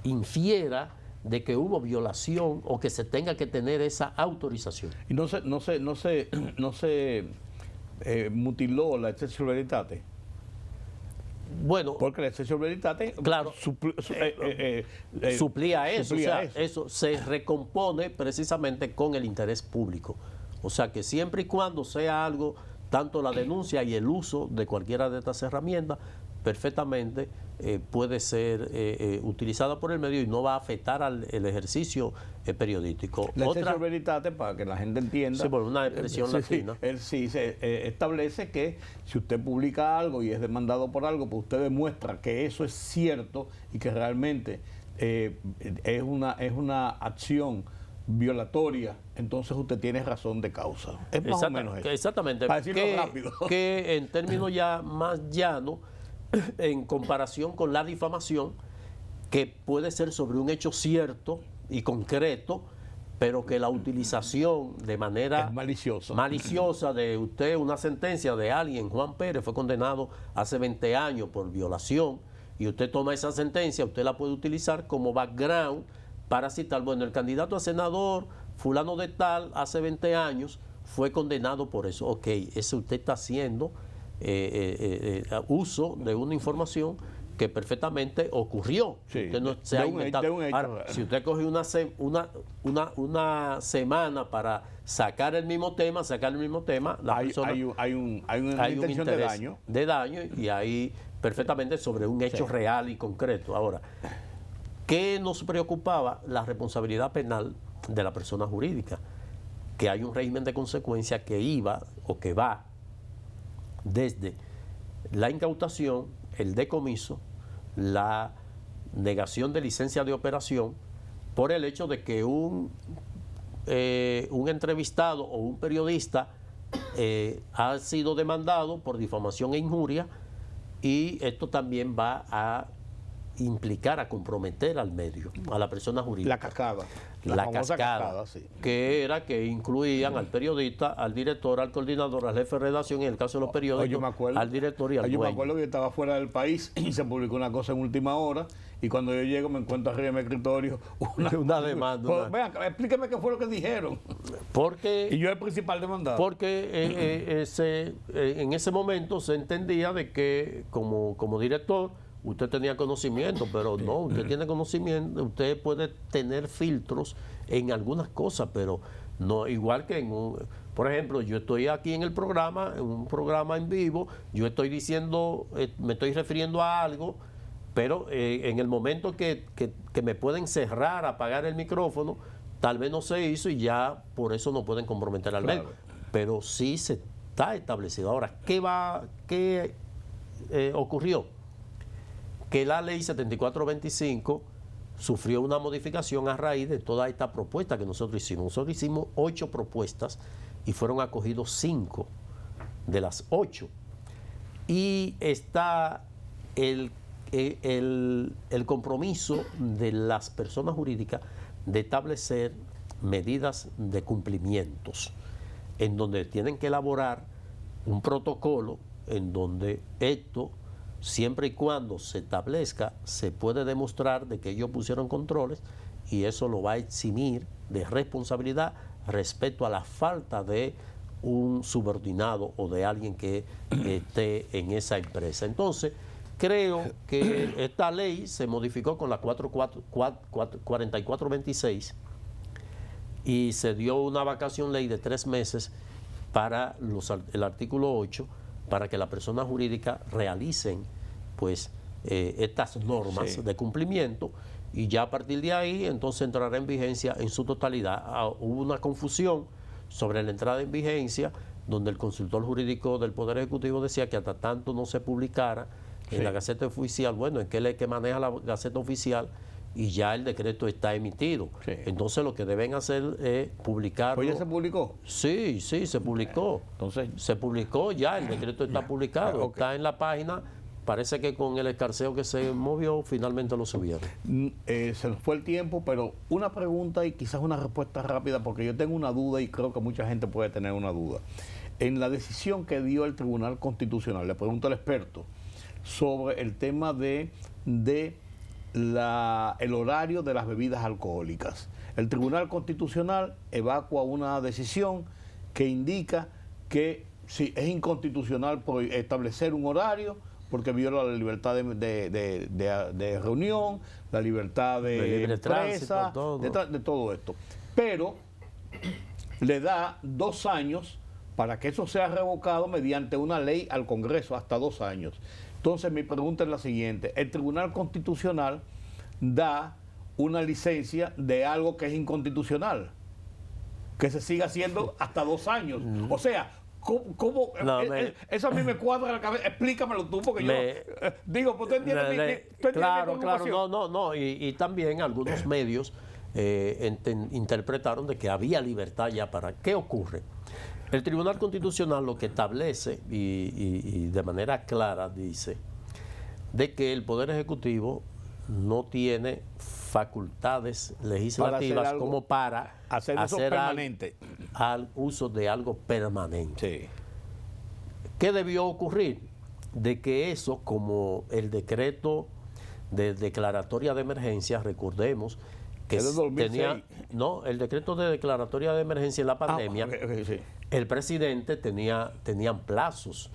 infiera de que hubo violación o que se tenga que tener esa autorización. Y no se mutiló la excepción veritate. Bueno, porque la excepción veritate, claro, suplía eso. O sea, eso se recompone precisamente con el interés público. O sea, que siempre y cuando sea algo, tanto la denuncia y el uso de cualquiera de estas herramientas, perfectamente puede ser utilizada por el medio y no va a afectar el ejercicio periodístico. La excepción veritate, para que la gente entienda, sí, por una expresión latina. Sí, se establece que si usted publica algo y es demandado por algo, pues usted demuestra que eso es cierto y que realmente es una acción violatoria, entonces usted tiene razón de causa. Es más o menos eso. Exactamente. Para decirlo rápido. Que en términos ya más llanos, en comparación con la difamación, que puede ser sobre un hecho cierto y concreto, pero que la utilización de manera Es maliciosa. maliciosa de usted, una sentencia de alguien, Juan Pérez fue condenado hace 20 años por violación, y usted toma esa sentencia, usted la puede utilizar como background para citar, bueno, el candidato a senador fulano de tal hace 20 años fue condenado por eso. Ok, eso usted está haciendo uso de una información que perfectamente ocurrió. Sí, usted no se ha inventado. Ahora, si usted coge una semana para sacar el mismo tema, la persona hay una intención de daño. Y ahí perfectamente sobre un hecho real y concreto. Ahora, ¿qué nos preocupaba? La responsabilidad penal de la persona jurídica, que hay un régimen de consecuencia que iba o que va desde la incautación, el decomiso, la negación de licencia de operación, por el hecho de que un entrevistado o un periodista ha sido demandado por difamación e injuria, y esto también va a implicar, a comprometer al medio, a la persona jurídica. La cascada. La cascada, sí. que era que incluían al periodista, al director, al coordinador, al jefe de redacción, y en el caso de los periódicos, al director y al dueño. Yo me acuerdo que yo estaba fuera del país y se publicó una cosa en última hora, y cuando yo llego me encuentro arriba de mi escritorio una demanda. Vean, explíqueme qué fue lo que dijeron. Y yo el principal demandado. Porque en ese momento se entendía de que como director usted tenía conocimiento, pero no, usted tiene conocimiento, usted puede tener filtros en algunas cosas, pero no igual que por ejemplo, yo estoy aquí en el programa, en un programa en vivo, yo estoy diciendo, me estoy refiriendo a algo, pero en el momento que me pueden cerrar, apagar el micrófono, tal vez no se hizo y ya por eso no pueden comprometer al medio. Pero sí se está establecido. Ahora, ¿qué ocurrió? Que la ley 7425 sufrió una modificación a raíz de toda esta propuesta que nosotros hicimos. Nosotros hicimos 8 propuestas y fueron acogidos 5 de las 8. Y está el compromiso de las personas jurídicas de establecer medidas de cumplimientos, en donde tienen que elaborar un protocolo en donde esto, siempre y cuando se establezca, se puede demostrar de que ellos pusieron controles, y eso lo va a eximir de responsabilidad respecto a la falta de un subordinado o de alguien que esté en esa empresa. Entonces, creo que esta ley se modificó con la 4426 y se dio una vacación ley de 3 meses para el artículo 8, para que las personas jurídicas realicen pues estas normas de cumplimiento, y ya a partir de ahí entonces entrará en vigencia en su totalidad. Hubo una confusión sobre la entrada en vigencia, donde el consultor jurídico del Poder Ejecutivo decía que hasta tanto no se publicara en la Gaceta Oficial. Bueno, es que él es el que maneja la Gaceta Oficial y ya el decreto está emitido. Entonces lo que deben hacer es publicarlo. ¿Pues ya se publicó? Sí, se publicó. Entonces, se publicó ya, el decreto está publicado, está en la página. Parece que con el escarceo que se movió, finalmente lo subieron. Se nos fue el tiempo, pero una pregunta y quizás una respuesta rápida, porque yo tengo una duda y creo que mucha gente puede tener una duda. En la decisión que dio el Tribunal Constitucional, le pregunto al experto sobre el tema de el horario de las bebidas alcohólicas. El Tribunal Constitucional evacua una decisión que indica que sí, es inconstitucional establecer un horario porque viola la libertad de reunión, la libertad de empresa, de todo esto. Pero le da 2 años para que eso sea revocado mediante una ley al Congreso, hasta 2 años. Entonces mi pregunta es la siguiente: el Tribunal Constitucional da una licencia de algo que es inconstitucional, que se siga haciendo hasta 2 años. O sea, ¿cómo? Eso a mí me cuadra la cabeza. Explícamelo tú, porque yo digo, pues tú entiendes mi claro, preocupación. No. Y también algunos medios interpretaron de que había libertad ya para... ¿Qué ocurre? El Tribunal Constitucional lo que establece, y de manera clara dice, de que el Poder Ejecutivo no tiene facultades legislativas algo, como para hacer eso permanente. al uso de algo permanente. Sí. ¿Qué debió ocurrir? De que eso, como el decreto de declaratoria de emergencia, recordemos que ¿Es de 2006? tenía, no, el decreto de declaratoria de emergencia en la pandemia, Sí. el presidente tenían plazos,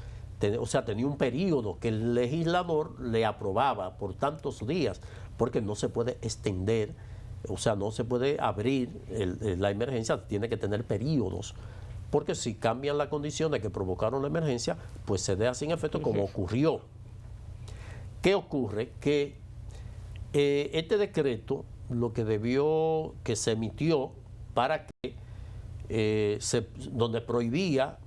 o sea, tenía un periodo que el legislador le aprobaba por tantos días, porque no se puede extender, o sea, no se puede abrir la emergencia, tiene que tener periodos, porque si cambian las condiciones que provocaron la emergencia, pues se deja sin efecto como ocurrió. ¿Qué ocurre? Que este decreto, lo que que se emitió para que donde prohibía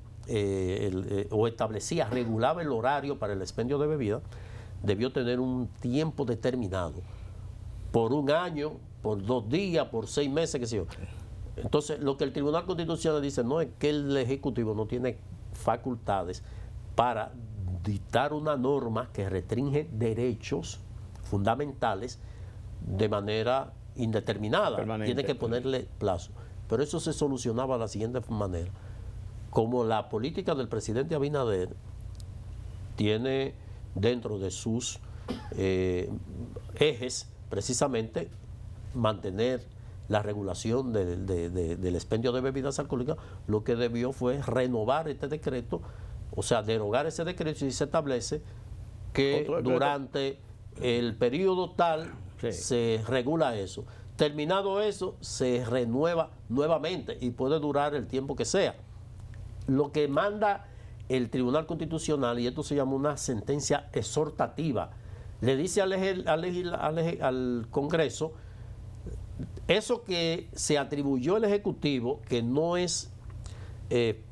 o establecía, regulaba el horario para el expendio de bebidas, debió tener un tiempo determinado, por un año, por 2 días, por 6 meses, qué sé yo. Entonces, lo que el Tribunal Constitucional dice no es que el Ejecutivo no tiene facultades para dictar una norma que restringe derechos fundamentales de manera indeterminada. Permanente. Tiene que ponerle plazo. Pero eso se solucionaba de la siguiente manera. Como la política del presidente Abinader tiene dentro de sus ejes precisamente mantener la regulación del expendio de bebidas alcohólicas, lo que debió fue renovar este decreto, o sea, derogar ese decreto, y se establece que durante el periodo tal se regula eso. Terminado eso, se renueva nuevamente y puede durar el tiempo que sea. Lo que manda el Tribunal Constitucional, y esto se llama una sentencia exhortativa, le dice al Congreso, eso que se atribuyó al Ejecutivo, que no es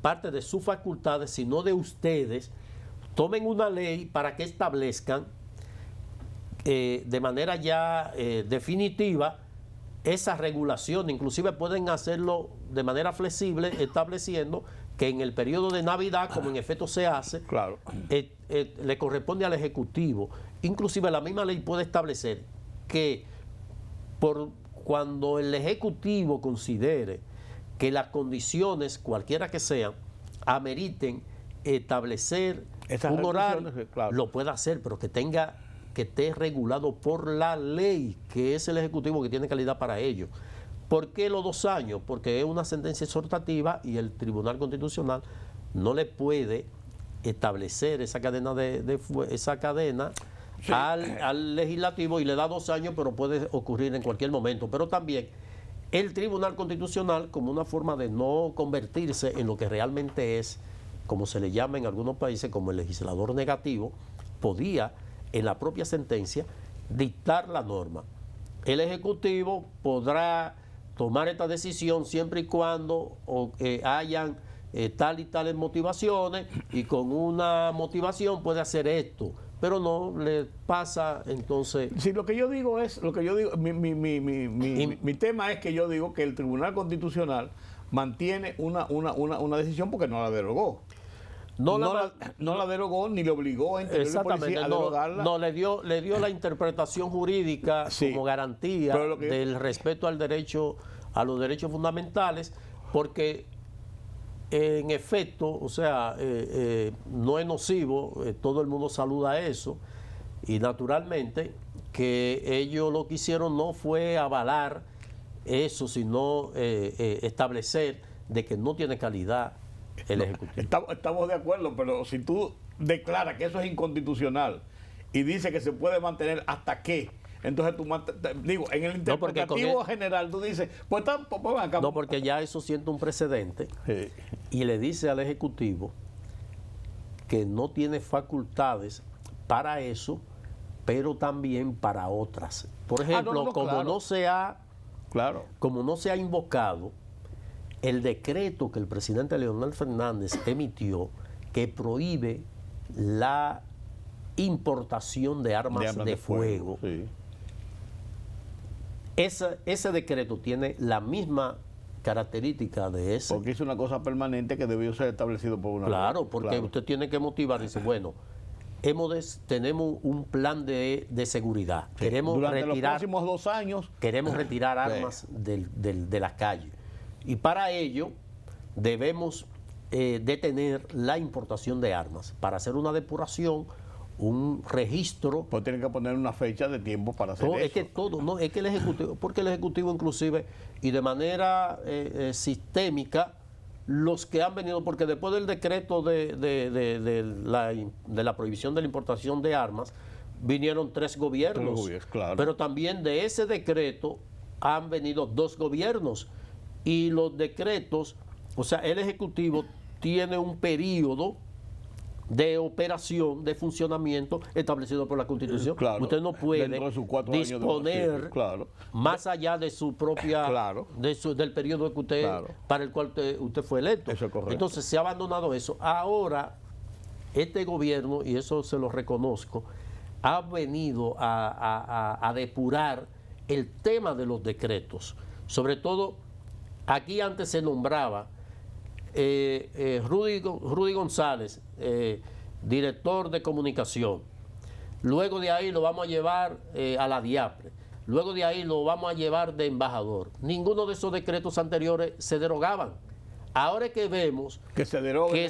parte de sus facultades, sino de ustedes, tomen una ley para que establezcan de manera ya definitiva esa regulación. Inclusive pueden hacerlo de manera flexible, estableciendo que en el periodo de Navidad, como en efecto se hace, claro, le corresponde al Ejecutivo. Inclusive la misma ley puede establecer que cuando el Ejecutivo considere que las condiciones, cualquiera que sean, ameriten establecer un horario, claro, lo puede hacer, pero que esté regulado por la ley, que es el Ejecutivo que tiene calidad para ello. ¿Por qué los 2 años? Porque es una sentencia exhortativa y el Tribunal Constitucional no le puede establecer esa cadena sí, al legislativo, y le da 2 años, pero puede ocurrir en cualquier momento. Pero también el Tribunal Constitucional, como una forma de no convertirse en lo que realmente es, como se le llama en algunos países, como el legislador negativo, podía en la propia sentencia dictar la norma. El Ejecutivo podrá tomar esta decisión siempre y cuando hayan tal y tales motivaciones, y con una motivación puede hacer esto, pero no le pasa entonces. Sí, lo que yo digo, mi tema es que yo digo que el Tribunal Constitucional mantiene una decisión porque no la derogó. No la derogó ni le obligó a Interior y Policía a derogarla. No, le dio la interpretación jurídica como garantía del respeto al derecho, a los derechos fundamentales, porque en efecto, o sea, no es nocivo, todo el mundo saluda eso, y naturalmente que ellos lo que hicieron no fue avalar eso, sino establecer de que no tiene calidad el Ejecutivo. Estamos de acuerdo, pero si tú declaras que eso es inconstitucional y dices que se puede mantener hasta qué, entonces tú digo, en el interpretativo general tú dices, pues acá. No, porque ya eso siente un precedente, sí, y le dice al Ejecutivo que no tiene facultades para eso, pero también para otras. Por ejemplo, como no se ha invocado el decreto que el presidente Leonel Fernández emitió, que prohíbe la importación de armas de fuego. Sí. Ese decreto tiene la misma característica de ese. Porque es una cosa permanente que debió ser establecido por una ley. Claro, porque usted tiene que motivar y dice, bueno, tenemos un plan de seguridad. Sí, Queremos durante retirar, los próximos 2 años. queremos retirar armas de las calles. Y para ello debemos detener la importación de armas para hacer una depuración, un registro. Pues tienen que poner una fecha de tiempo para hacer eso. Es que el Ejecutivo, porque el Ejecutivo inclusive, y de manera sistémica, los que han venido, porque después del decreto de la prohibición de la importación de armas, vinieron 3 gobiernos, claro. Pero también de ese decreto han venido 2 gobiernos, y los decretos, o sea, el Ejecutivo tiene un periodo de operación, de funcionamiento establecido por la Constitución. Claro, usted no puede dentro de sus 4 años de disponer sí, claro, más allá de su propia, claro, del periodo que usted, claro, para el cual usted fue electo. Eso es correcto. Entonces se ha abandonado eso. Ahora, este gobierno, y eso se lo reconozco, ha venido a depurar el tema de los decretos. Sobre todo, aquí antes se nombraba Rudy González, director de comunicación. Luego de ahí lo vamos a llevar a la DIAPRE. Luego de ahí lo vamos a llevar de embajador. Ninguno de esos decretos anteriores se derogaban. Ahora es que vemos que se derogue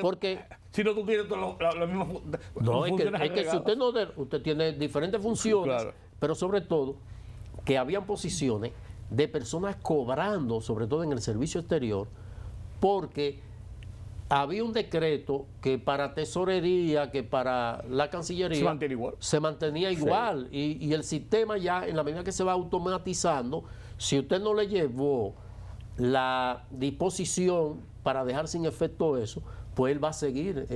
porque si no tú tienes la misma no, es que si usted tiene diferentes funciones, claro, pero sobre todo que habían posiciones de personas cobrando, sobre todo en el servicio exterior, porque había un decreto que para tesorería, que para la Cancillería se mantenía igual. Sí. Y el sistema ya, en la medida que se va automatizando, si usted no le llevó la disposición para dejar sin efecto eso, pues él va a seguir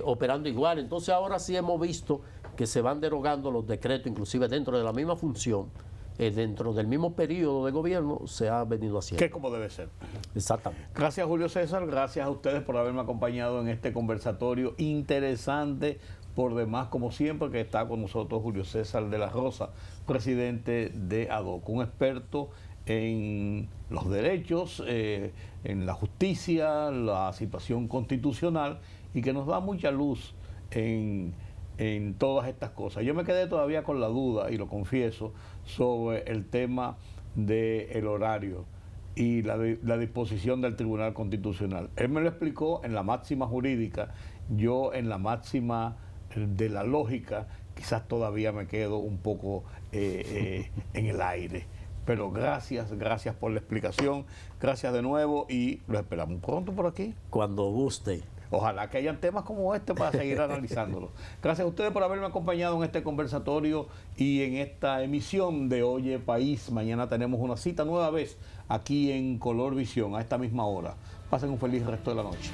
operando igual. Entonces ahora sí hemos visto que se van derogando los decretos, inclusive dentro de la misma función, dentro del mismo periodo de gobierno se ha venido haciendo. Que es como debe ser. Exactamente. Gracias, Julio César. Gracias a ustedes por haberme acompañado en este conversatorio interesante por demás, como siempre, que está con nosotros Julio César de la Rosa, presidente de ADOC, un experto en los derechos, en la justicia, la situación constitucional, y que nos da mucha luz en todas estas cosas. Yo me quedé todavía con la duda, y lo confieso, sobre el tema del horario y la disposición del Tribunal Constitucional. Él me lo explicó en la máxima jurídica, yo en la máxima de la lógica, quizás todavía me quedo un poco en el aire. Pero gracias por la explicación, gracias de nuevo y lo esperamos pronto por aquí. Cuando guste. Ojalá que hayan temas como este para seguir analizándolos. Gracias a ustedes por haberme acompañado en este conversatorio y en esta emisión de Oye País. Mañana tenemos una cita nueva vez aquí en Color Visión a esta misma hora. Pasen un feliz resto de la noche.